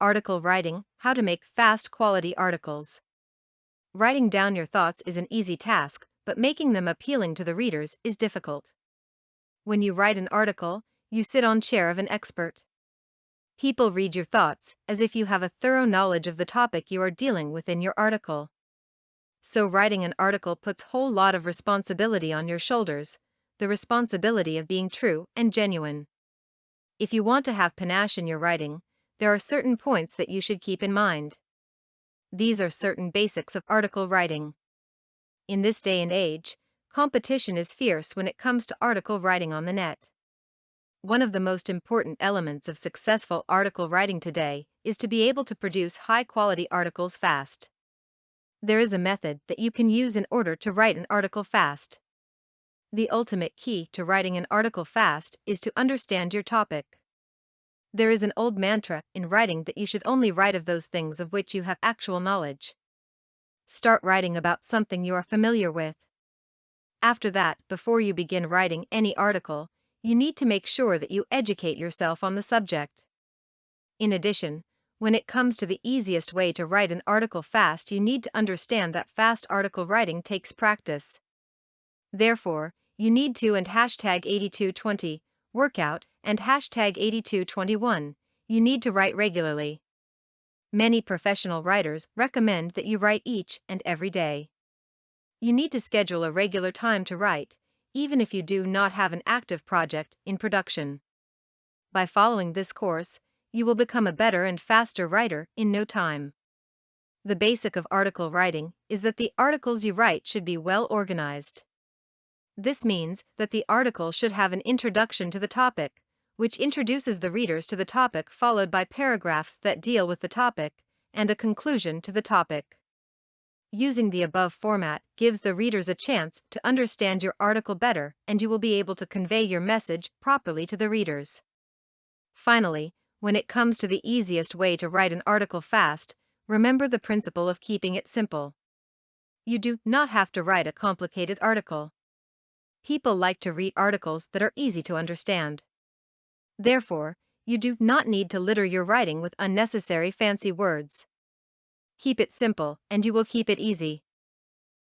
Article writing, how to make fast quality articles. Writing down your thoughts is an easy task, but making them appealing to the readers is difficult. When you write an article, you sit on chair of an expert. People read your thoughts as if you have a thorough knowledge of the topic you are dealing with in your article. So writing an article puts whole lot of responsibility on your shoulders, the responsibility of being true and genuine. If you want to have panache in your writing, there are certain points that you should keep in mind. These are certain basics of article writing. In this day and age, competition is fierce when it comes to article writing on the net. One of the most important elements of successful article writing today is to be able to produce high-quality articles fast. There is a method that you can use in order to write an article fast. The ultimate key to writing an article fast is to understand your topic. There is an old mantra in writing that you should only write of those things of which you have actual knowledge. Start writing about something you are familiar with. After that, before you begin writing any article, you need to make sure that you educate yourself on the subject. In addition, when it comes to the easiest way to write an article fast, you need to understand that fast article writing takes practice. Therefore, you need to and hashtag 8220 workout and hashtag 8221. You need to write regularly. Many professional writers recommend that you write each and every day. You need to schedule a regular time to write, even if you do not have an active project in production. By following this course, you will become a better and faster writer in no time. The basic of article writing is that the articles you write should be well organized. This means that the article should have an introduction to the topic, which introduces the readers to the topic, followed by paragraphs that deal with the topic, and a conclusion to the topic. Using the above format gives the readers a chance to understand your article better, and you will be able to convey your message properly to the readers. Finally, when it comes to the easiest way to write an article fast, remember the principle of keeping it simple. You do not have to write a complicated article. People like to read articles that are easy to understand. Therefore, you do not need to litter your writing with unnecessary fancy words. Keep it simple, and you will keep it easy.